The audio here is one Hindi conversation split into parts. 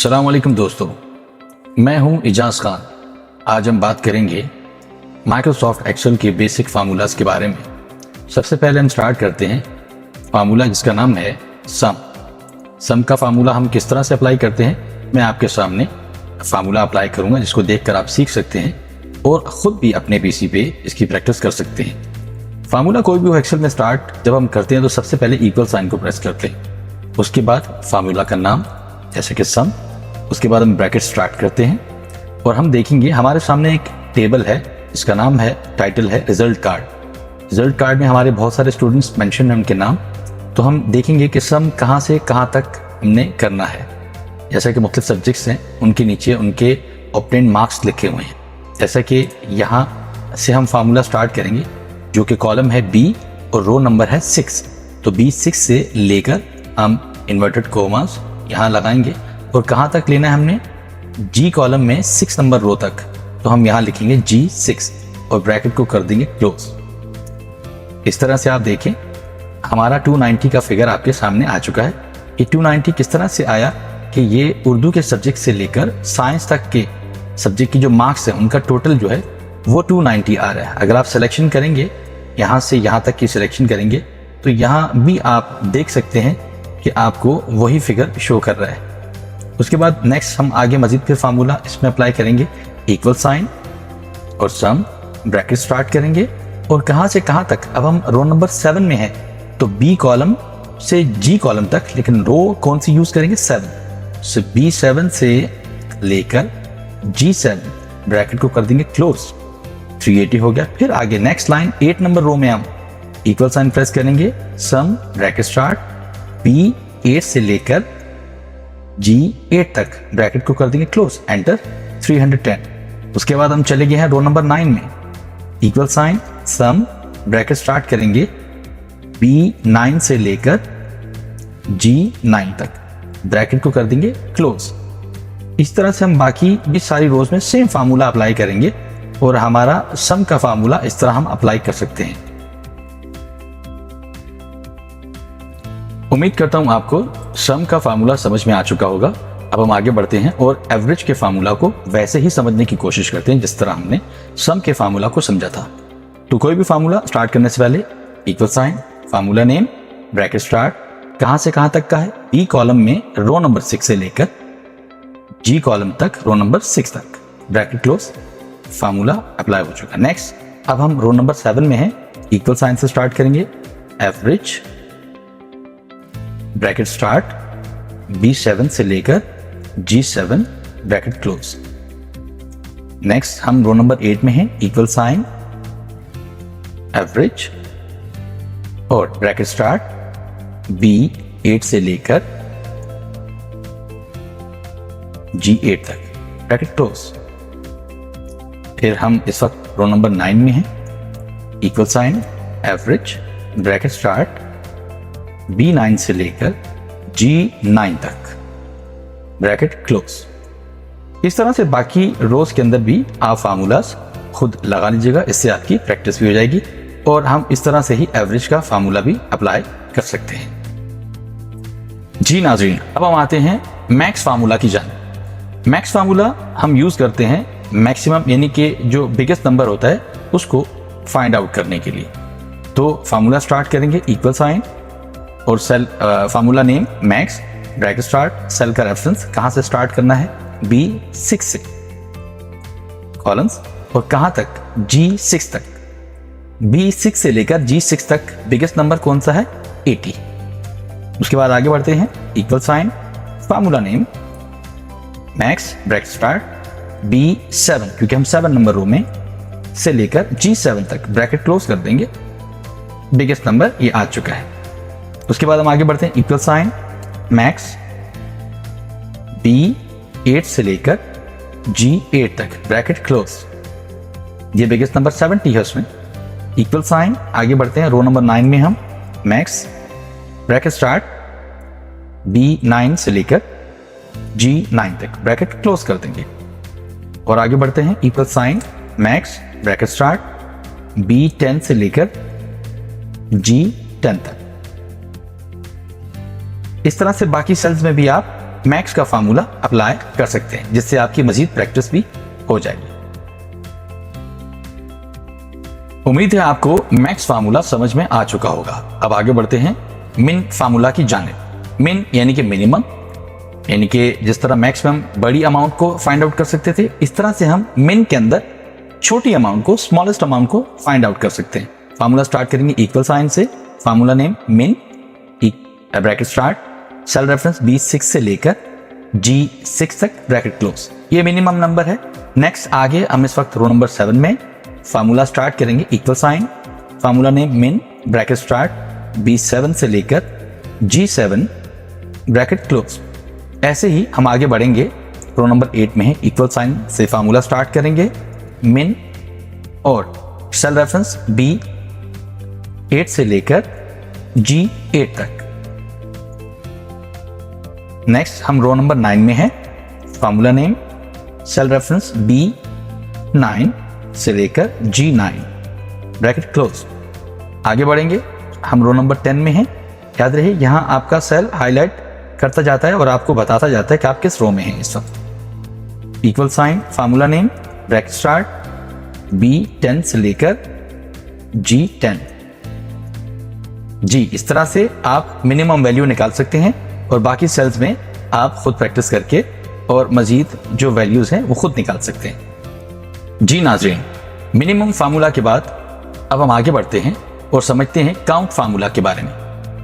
अस्सलाम वालेकुम दोस्तों, मैं हूं इजाज़ खान। आज हम बात करेंगे माइक्रोसॉफ्ट एक्सेल के बेसिक फार्मूलाज के बारे में। सबसे पहले हम स्टार्ट करते हैं फार्मूला जिसका नाम है सम का फार्मूला हम किस तरह से अप्लाई करते हैं मैं आपके सामने फार्मूला अप्लाई करूंगा, जिसको देखकर आप सीख सकते हैं और ख़ुद भी अपने पीसी पे इसकी प्रैक्टिस कर सकते हैं। फार्मूला कोई भी हो एक्सेल में स्टार्ट जब हम करते हैं तो सबसे पहले इक्वल साइन को प्रेस करते हैं, उसके बाद फार्मूला का नाम जैसे कि सम, उसके बाद हम ब्रैकेट स्टार्ट करते हैं और हम देखेंगे हमारे सामने एक टेबल है, इसका नाम है, टाइटल है रिजल्ट कार्ड। रिजल्ट कार्ड में हमारे बहुत सारे स्टूडेंट्स मेंशन हैं उनके नाम, तो हम देखेंगे कि सम कहाँ से कहाँ तक हमने करना है। जैसा कि मुख्तलिफ सब्जेक्ट्स हैं उनके नीचे उनके ऑब्टेन्ड मार्क्स लिखे हुए हैं। जैसा कि यहाँ से हम फार्मूला स्टार्ट करेंगे जो कि कॉलम है बी और रो नंबर है 6, तो B6 से लेकर हम इन्वर्टेड कोमास यहाँ लगाएंगे और कहाँ तक लेना है हमने, जी कॉलम में 6 नंबर रो तक, तो हम यहाँ लिखेंगे G6 और ब्रैकेट को कर देंगे क्लोज। इस तरह से आप देखें हमारा 290 का फिगर आपके सामने आ चुका है। ये 290 किस तरह से आया कि ये उर्दू के सब्जेक्ट से लेकर साइंस तक के सब्जेक्ट की जो मार्क्स है उनका टोटल जो है वो 290 आ रहा है। अगर आप सिलेक्शन करेंगे यहाँ से यहाँ तक की सिलेक्शन करेंगे तो यहाँ भी आप देख सकते हैं कि आपको वही फिगर शो कर रहा है। उसके बाद नेक्स्ट हम आगे मजीद फिर फार्मूला इसमें अप्लाई करेंगे, इक्वल साइन और सम, ब्रैकेट स्टार्ट करेंगे और कहाँ से कहाँ तक, अब हम रो नंबर 7 में हैं तो बी कॉलम से जी कॉलम तक, लेकिन रो कौन सी यूज करेंगे 7, सो B7 से लेकर G7 ब्रैकेट को कर देंगे क्लोज। 380 हो गया। फिर आगे नेक्स्ट लाइन 8 नंबर रो में हम इक्वल साइन प्रेस करेंगे, सम, ब्रैकेट स्टार्ट, B8 से लेकर G8 तक ब्रैकेट को कर देंगे क्लोज, एंटर 310। उसके बाद हम चले गए हैं रो नंबर 9 में, इक्वल साइन, सम, ब्रैकेट स्टार्ट करेंगे B9 से लेकर G9 तक ब्रैकेट को कर देंगे क्लोज। इस तरह से हम बाकी भी सारी रोज में सेम फार्मूला अप्लाई करेंगे और हमारा सम का फार्मूला इस तरह हम अप्लाई कर सकते हैं। उम्मीद करता हूं आपको सम का फार्मूला समझ में आ चुका होगा। अब हम आगे बढ़ते हैं और एवरेज के फार्मूला को वैसे ही समझने की कोशिश करते हैं जिस तरह हमने सम के फार्मूला को समझा था। तो कोई भी फार्मूला स्टार्ट करने से पहले equal sign, formula name, bracket start, कहां से कहां तक का है, बी कॉलम में रो नंबर 6 से लेकर जी कॉलम तक रो नंबर 6 तक, ब्रैकेट क्लोज, फार्मूला अप्लाई हो चुका। नेक्स्ट अब हम रो नंबर 7 में हैं, इक्वल साइन से स्टार्ट करेंगे, एवरेज, ब्रैकेट स्टार्ट, B7 से लेकर G7 ब्रैकेट क्लोज। नेक्स्ट हम रो नंबर 8 में हैं, इक्वल साइन, एवरेज और ब्रैकेट स्टार्ट, B8 से लेकर G8 तक ब्रैकेट क्लोज। फिर हम इस वक्त रो नंबर 9 में हैं, equal sign, average, bracket start, B9 से लेकर G9 तक ब्रैकेट क्लोज। इस तरह से बाकी रोज के अंदर भी आप फार्मूलास खुद लगा लीजिएगा, इससे आपकी प्रैक्टिस भी हो जाएगी और हम इस तरह से ही एवरेज का फार्मूला भी अप्लाई कर सकते हैं। जी नाज़रीन, अब हम आते हैं मैक्स फार्मूला की जान। मैक्स फार्मूला हम यूज करते हैं मैक्सिमम यानी कि जो बिगेस्ट नंबर होता है उसको फाइंड आउट करने के लिए। तो फार्मूला स्टार्ट करेंगे, इक्वल साइन और cell, formula name max, bracket start, cell का रेफरेंस कहां से स्टार्ट करना है, B6 से, कॉलम्स और कहां तक, G6 तक, B6 से लेकर G6 तक बिगेस्ट नंबर कौन सा है, 80। उसके बाद आगे बढ़ते हैं, equal sign, formula name max, bracket start, B7 क्योंकि हम 7 नंबर रो में से लेकर G7 तक ब्रैकेट क्लोज कर देंगे, बिगेस्ट नंबर ये आ चुका है। उसके बाद हम आगे बढ़ते हैं, इक्वल साइन, मैक्स, B8 से लेकर G8 तक ब्रैकेट क्लोज, ये बिगेस्ट नंबर 70 है उसमें, इक्वल साइन। आगे बढ़ते हैं रो नंबर 9 में हम, मैक्स, ब्रैकेट स्टार्ट, B9 से लेकर G9 तक ब्रैकेट क्लोज कर देंगे और आगे बढ़ते हैं, equal sign, max, bracket start, B10 से लेकर G10 तक। इस तरह से बाकी सेल्स में भी आप मैक्स का फार्मूला अप्लाई कर सकते हैं, जिससे आपकी मजीद प्रैक्टिस भी हो जाएगी। उम्मीद है आपको मैक्स फार्मूला समझ में आ चुका होगा। अब आगे बढ़ते हैं मिन फार्मूला की जानिब। मिन यानी कि मिनिमम, यानी कि जिस तरह मैक्स में हम बड़ी अमाउंट को फाइंड आउट कर सकते थे, इस तरह से हम मिन के अंदर छोटी अमाउंट को, स्मॉलेस्ट अमाउंट को फाइंड आउट कर सकते हैं। फार्मूला स्टार्ट करेंगे इक्वल साइन से। Formula name min, bracket start, cell reference B6 से लेकर G6 तक, ब्रैकेट क्लोज। ये मिनिमम नंबर है। नेक्स्ट आगे हम इस वक्त रो नंबर 7 में फार्मूला स्टार्ट करेंगे equal sign. Formula name min, bracket start B7 से लेकर G7, ब्रैकेट क्लोज। ऐसे ही हम आगे बढ़ेंगे। रो नंबर 8 में है इक्वल साइन से फार्मूला स्टार्ट करेंगे मिन और सेल रेफरेंस B8 से लेकर G8 तक। नेक्स्ट हम रो नंबर 9 में है। Formula name cell reference B9 से लेकर G9, ब्रैकेट क्लोज। आगे बढ़ेंगे। हम रो नंबर 10 में है। याद रहे यहां आपका सेल हाईलाइट करता जाता है और आपको बताता जाता है कि आप किस रो में हैं इस वक्त। Equal sign, formula name, bracket start B10 से लेकर G10। जी, इस तरह से आप मिनिमम वैल्यू निकाल सकते हैं और बाकी सेल्स में आप खुद प्रैक्टिस करके और मजीद जो वैल्यूज हैं वो खुद निकाल सकते हैं। जी नाज़रीन, मिनिमम फार्मूला के बाद अब हम आगे बढ़ते हैं और समझते हैं काउंट फार्मूला के बारे में।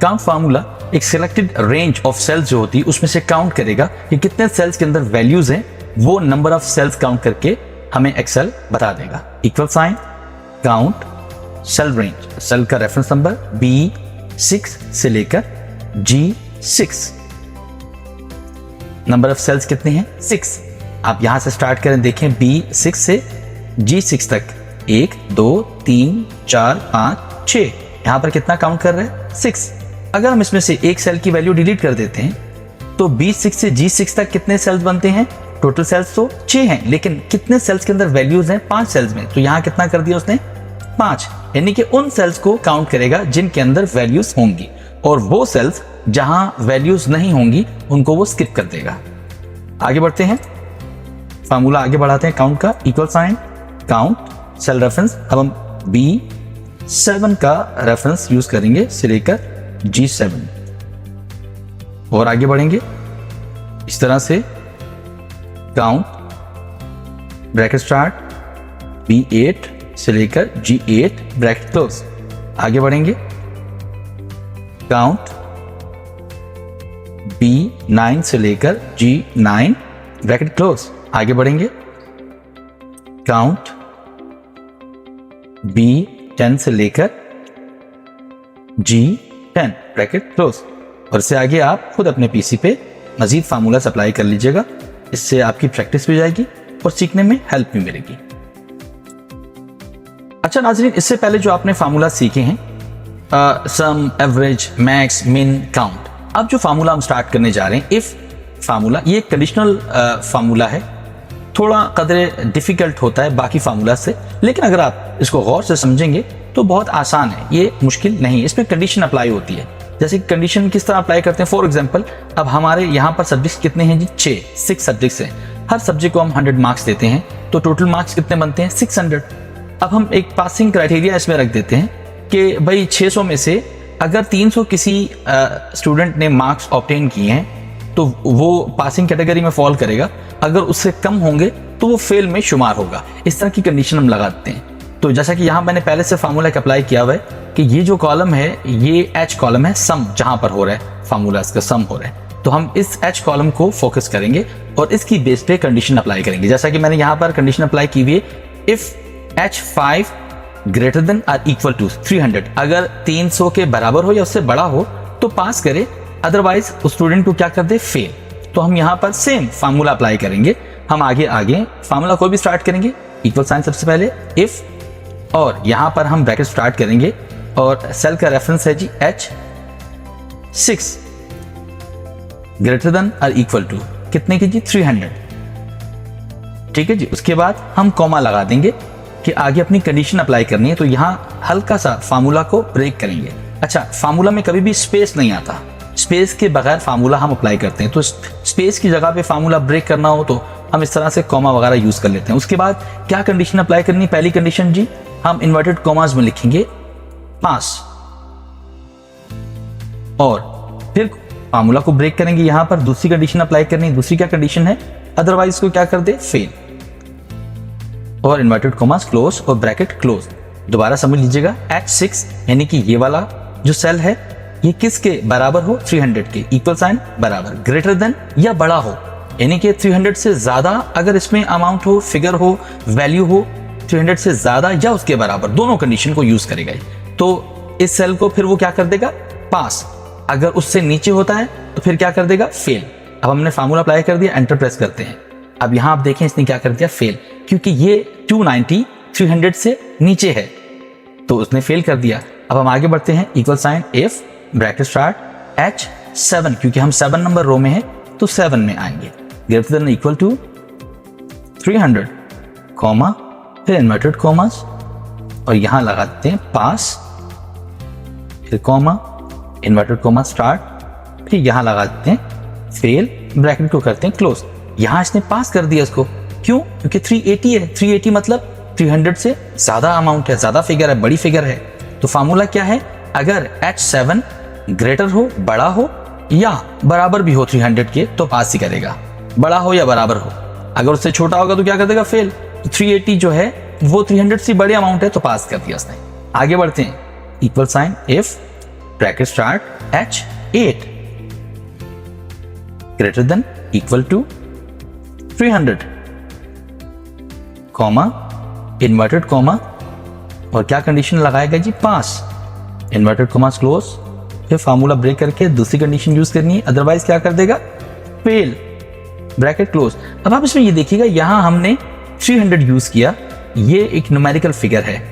काउंट फार्मूला एक सिलेक्टेड रेंज ऑफ सेल्स जो होती है उसमें से काउंट करेगा कि कितने सेल्स के अंदर वैल्यूज हैं, वो नंबर ऑफ सेल्स काउंट करके हमें एक्सेल बता देगा। Equal sign, count cell range, cell का रेफरेंस नंबर B6 से लेकर G6। नंबर ऑफ सेल्स कितने हैं? 6। आप यहां से स्टार्ट करें, देखें B6 से G6 तक 1 2 3 4 5 6। यहां पर कितना काउंट कर रहे हैं? 6। अगर हम इसमें से एक सेल की वैल्यू डिलीट कर देते हैं तो B6 से G6 तक कितने सेल्स बनते हैं? टोटल सेल्स तो 6 हैं, लेकिन कितने सेल्स के अंदर वैल्यूज हैं? 5 सेल्स में। तो यहां कितना कर दिया उसने? 5। यानी कि उन सेल्स को काउंट करेगा जिनके अंदर वैल्यूज होंगी, और वो सेल्स जहां वैल्यूज नहीं होंगी उनको वो स्किप कर देगा। आगे बढ़ते हैं, फार्मूला आगे बढ़ाते हैं काउंट का। Equal sign, count cell reference, अब हम B7 का रेफरेंस यूज करेंगे से लेकर G7 और आगे बढ़ेंगे इस तरह से। काउंट ब्रैकेट स्टार्ट B8 से लेकर G8, ब्रैकेट क्लोज। आगे बढ़ेंगे। काउंट B9 से लेकर G9, ब्रैकेट क्लोज। आगे बढ़ेंगे। काउंट B10 से लेकर G10, ब्रैकेट क्लोज। और इससे आगे आप खुद अपने पीसी पे मजीद फार्मूला अप्लाई कर लीजिएगा। इससे आपकी प्रैक्टिस भी जाएगी और सीखने में हेल्प भी मिलेगी। अच्छा नाज़रीन, इससे पहले जो आपने फार्मूला सीखे हैं, सम, एवरेज, मैक्स, मिन, काउंट, अब जो फार्मूला हम स्टार्ट करने जा रहे हैं इफ फार्मूला, ये एक कंडीशनल फार्मूला है। थोड़ा कदरे डिफिकल्ट होता है बाकी फार्मूला से, लेकिन अगर आप इसको गौर से समझेंगे तो बहुत आसान है, ये मुश्किल नहीं है। इसमें कंडीशन अप्लाई होती है। जैसे कंडीशन किस तरह अप्लाई करते हैं? फॉर एग्जांपल, अब हमारे यहाँ पर सब्जेक्ट्स कितने हैं जी? 6 सब्जेक्ट्स हैं। हर सब्जेक्ट को हम 100 मार्क्स देते हैं, तो टोटल मार्क्स कितने बनते हैं? 600। अब हम एक पासिंग क्राइटेरिया इसमें रख देते हैं कि भाई 600 में से अगर 300 किसी स्टूडेंट ने मार्क्स ऑब्टेन किए हैं तो वो पासिंग कैटेगरी में फॉल करेगा, अगर उससे कम होंगे तो वो फेल में शुमार होगा। इस तरह की कंडीशन हम लगाते हैं। तो जैसा कि यहाँ मैंने पहले से फार्मूला अप्लाई किया हुआ है कि ये जो कॉलम है ये H कॉलम है, सम जहां पर हो रहा है, फार्मूला इसका सम हो रहा है, तो हम इस H कॉलम को फोकस करेंगे और इसकी बेस पे कंडीशन अप्लाई करेंगे। जैसा कि मैंने यहाँ पर कंडीशन अप्लाई की हुई है, if H5 greater than or equal to 300, अगर 300 के बराबर हो या उससे बड़ा हो तो पास करे, अदरवाइज उस स्टूडेंट को क्या कर दे? फेल। तो हम यहाँ पर सेम फार्मूला अप्लाई करेंगे। हम आगे फार्मूला को भी स्टार्ट करेंगे। इक्वल साइन सबसे पहले इफ, और यहाँ पर हम ब्रैकेट स्टार्ट करेंगे और सेल का रेफरेंस है जी H6 ग्रेटर देन और इक्वल टू कितने की जी? 300। ठीक है जी। उसके बाद हम कॉमा लगा देंगे कि आगे अपनी कंडीशन अप्लाई करनी है, तो यहाँ हल्का सा फार्मूला को ब्रेक करेंगे। अच्छा, फार्मूला में कभी भी स्पेस नहीं आता, स्पेस के बगैर फार्मूला हम अप्लाई करते हैं। तो स्पेस की जगह पे फार्मूला ब्रेक करना हो तो हम इस तरह से कॉमा वगैरह यूज कर लेते हैं। उसके बाद क्या कंडीशन अप्लाई करनी? पहली कंडीशन जी, हम इन्वर्टेड कॉमास में लिखेंगे पास, और फिर फार्मूला को ब्रेक करेंगे। यहां पर दूसरी कंडीशन अप्लाई करनी। दूसरी क्या कंडीशन है? अदरवाइज को क्या कर दे? फेल, और इन्वर्टेड कॉमास क्लोज और ब्रैकेट क्लोज। दोबारा समझ लीजिएगा, H6 यानी कि ये वाला जो सेल है ये किसके बराबर हो? 300 के, इक्वल साइन बराबर, ग्रेटर देन या बड़ा हो, यानी कि 300 से ज्यादा अगर इसमें अमाउंट हो, फिगर हो, वैल्यू हो, 300 से ज्यादा या उसके बराबर, दोनों कंडीशन को यूज करेगा। तो इस सेल को फिर वो क्या कर देगा? पास। अगर उससे नीचे होता है तो फिर क्या कर देगा? फेल। अब हमने फार्मूला अप्लाई कर दिया, एंटर प्रेस करते हैं। अब यहां आप देखें इसने क्या कर दिया? फेल, क्योंकि ये 290 300 से नीचे है तो उसने फेल कर दिया। अब हम आगे बढ़ते हैं, equal sign if bracket start H7, क्योंकि हम 7 नंबर रो में है तो 7 में आएंगे, greater than equal to 300, comma, फिर इन्वर्टेड कॉमास, और यहां लगाते हैं पास, फिर कॉमा, इन्वर्टेड कॉमा स्टार्ट, फिर यहां लगा देते हैं फेल, ब्रैकेट को करते हैं क्लोज। यहां इसने पास कर दिया इसको, क्यों? क्योंकि 380 है। 380 मतलब 300 से ज्यादा अमाउंट है, ज्यादा फिगर है, बड़ी फिगर है। तो फार्मूला क्या है? अगर H7 ग्रेटर हो, बड़ा हो या बराबर भी हो 300 के तो पास ही करेगा, बड़ा हो या बराबर हो। अगर उससे छोटा होगा तो क्या कर देगा? फेल। 380 जो है वो 300 से बड़े अमाउंट है तो पास कर दिया उसने। आगे बढ़ते हैं, equal sign if bracket start H8 greater than equal to 300, comma, inverted comma, और क्या कंडीशन लगाएगा जी? पास, इन्वर्टेड कॉमा क्लोज, फिर फार्मूला ब्रेक करके दूसरी कंडीशन यूज करनी है, अदरवाइज क्या कर देगा? Fail, bracket close. अब आप इसमें ये देखिएगा, यहां हमने 300 यूज किया, ये एक न्यूमेरिकल फिगर है,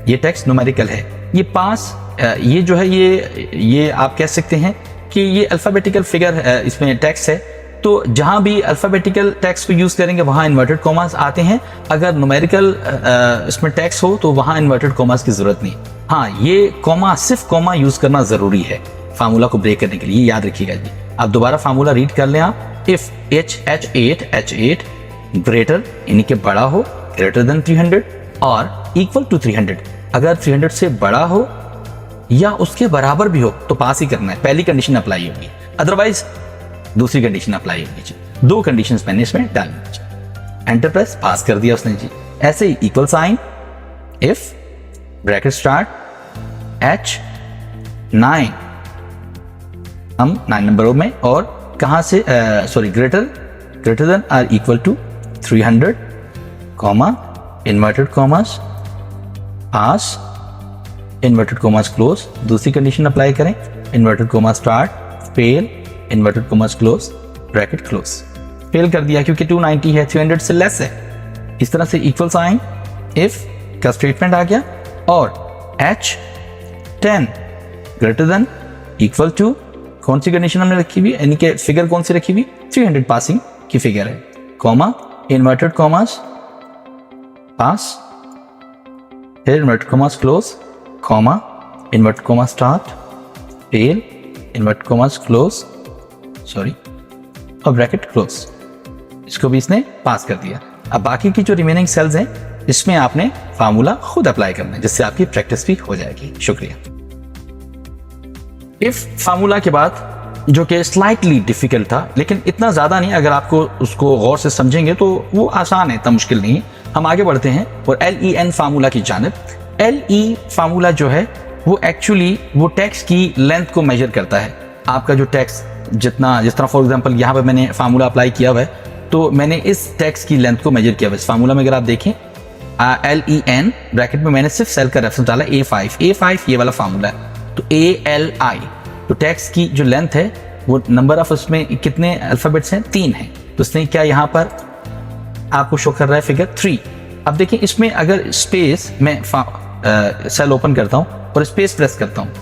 ये टेक्स्ट न्यूमेरिकल है। ये पास, ये जो है ये आप कह सकते हैं कि ये अल्फाबेटिकल फिगर इसमें टेक्स्ट है। तो जहां भी अल्फाबेटिकल टेक्स्ट को यूज करेंगे वहां इन्वर्टेड कॉमास आते हैं। अगर न्यूमेरिकल इसमें टेक्स्ट हो तो वहां इन्वर्टेड कॉमास की जरूरत नहीं। हाँ, ये कॉमा, सिर्फ कॉमा यूज करना जरूरी है फार्मूला को ब्रेक करने के लिए, याद रखिएगा जी। अब दोबारा फार्मूला रीड कर लें आप, इफ H8 ग्रेटर यानी कि बड़ा हो, ग्रेटर देन 300 और इक्वल टू 300, अगर 300 से बड़ा हो या उसके बराबर भी हो तो पास ही करना है, पहली कंडीशन अप्लाई होगी, अदरवाइज दूसरी कंडीशन अप्लाई होगी जी। दो कंडीशंस मैंने इसमें डाली। एंटर प्रेस, पास कर दिया उसने जी। ऐसे ही equal sign if bracket start H9, हम 9 नंबर में, और कहां से greater than or equal to 300, comma, inverted commas, pass, inverted commas close, दूसरी कंडीशन अप्लाई करें, inverted commas start, fail, inverted commas close, bracket close. Fail कर दिया क्योंकि 290 है, 300 से लेस है। इस तरह से इक्वल साइन इफ का स्टेटमेंट आ गया, और H10 greater than equal to, कौन सी कंडीशन हमने रखी हुई, यानी कि फिगर कौन सी रखी हुई? 300 पासिंग की फिगर है, कॉमा, इन्वर्टेड कॉमास, पास, फिर inverted commas close, comma, inverted commas start, fail, inverted commas close, और ब्रैकेट क्लोज। इसको भी इसने पास कर दिया। अब बाकी की जो रिमेनिंग सेल्स हैं इसमें आपने फार्मूला खुद अप्लाई करना है, जिससे आपकी प्रैक्टिस भी हो जाएगी। शुक्रिया। इफ फार्मूला के बाद, जो कि स्लाइटली डिफिकल्ट था लेकिन इतना ज्यादा नहीं, अगर आपको उसको गौर से समझेंगे तो वो आसान है, इतना मुश्किल नहीं है। हम आगे बढ़ते हैं और LEN फार्मूला की जानिब। LE फार्मूला जो है वो एक्चुअली वो टेक्स्ट की लेंथ को मेजर करता है। आपका जो टेक्स्ट जितना, जिस तरह फॉर एग्जांपल यहाँ पे मैंने फार्मूला अप्लाई किया हुआ है, तो मैंने इस टेक्स्ट की लेंथ को मेजर किया हुआ है। इस फार्मूला में अगर आप देखें LEN ब्रैकेट में मैंने सिर्फ सेल का रेफरेंस डाला A5 ये वाला फार्मूला है, तो ALI, तो टेक्स्ट की जो लेंथ है वो नंबर ऑफ उसमें कितने अल्फाबेट्स हैं? 3 हैं। तो उसने क्या यहाँ पर आपको शो कर रहा है फिगर 3। अब देखिए इसमें अगर स्पेस में सेल ओपन करता हूँ और स्पेस प्रेस करता हूँ,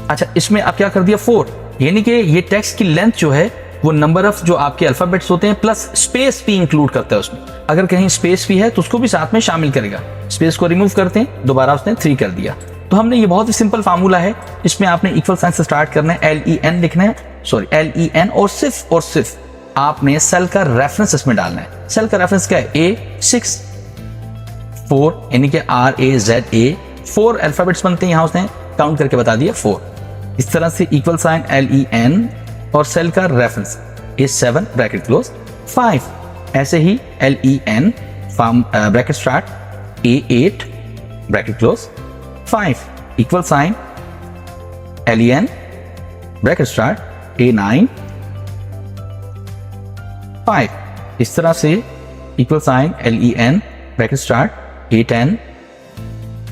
अच्छा इसमें आप क्या कर दिया 4, यानी कि ये टेक्स्ट की लेंथ जो है वो नंबर ऑफ जो आपके अल्फाबेट्स होते हैं प्लस स्पेस भी इंक्लूड करता है उसमें। अगर कहीं स्पेस भी है तो उसको भी साथ में शामिल करेगा। स्पेस को रिमूव करते हैं, दोबारा उसने 3 कर दिया। तो तो हमने ये बहुत ही सिंपल फार्मूला है, इसमें आपने इक्वल साइन से स्टार्ट करना है, LEN लिखना है, सॉरी LEN, और सिर्फ आपने सेल का रेफरेंस इसमें डालना है। सेल का रेफरेंस क्या है? A6 4, यानी कि RAZA 4 अल्फाबेट्स बनते हैं, यहां उसने काउंट करके बता दिया 4। इस तरह से इक्वल साइन LEN और सेल का रेफरेंस A7 ब्रैकेट क्लोज 5, ऐसे ही LEN bracket start A8 bracket close 5, equal sign LEN bracket start A9 5, इस तरह से equal sign LEN bracket start A10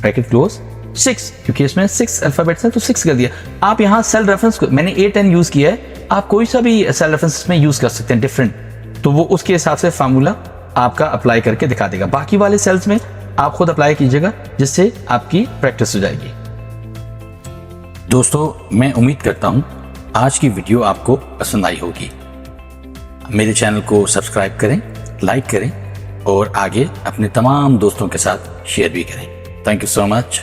bracket close 6, क्योंकि इसमें 6 अल्फाबेट्स हैं तो 6 कर दिया। आप यहाँ सेल रेफरेंस को, मैंने A10 यूज किया है, आप कोई सा भी सेल रेफरेंस में यूज कर सकते हैं डिफरेंट, तो वो उसके हिसाब से फार्मूला आपका अप्लाई करके दिखा देगा। बाकी वाले सेल्स में आप खुद अप्लाई कीजिएगा, जिससे आपकी प्रैक्टिस हो जाएगी। दोस्तों, मैं उम्मीद करता हूं आज की वीडियो आपको पसंद आई होगी। मेरे चैनल को सब्सक्राइब करें, लाइक करें और आगे अपने तमाम दोस्तों के साथ शेयर भी करें। Thank you so much.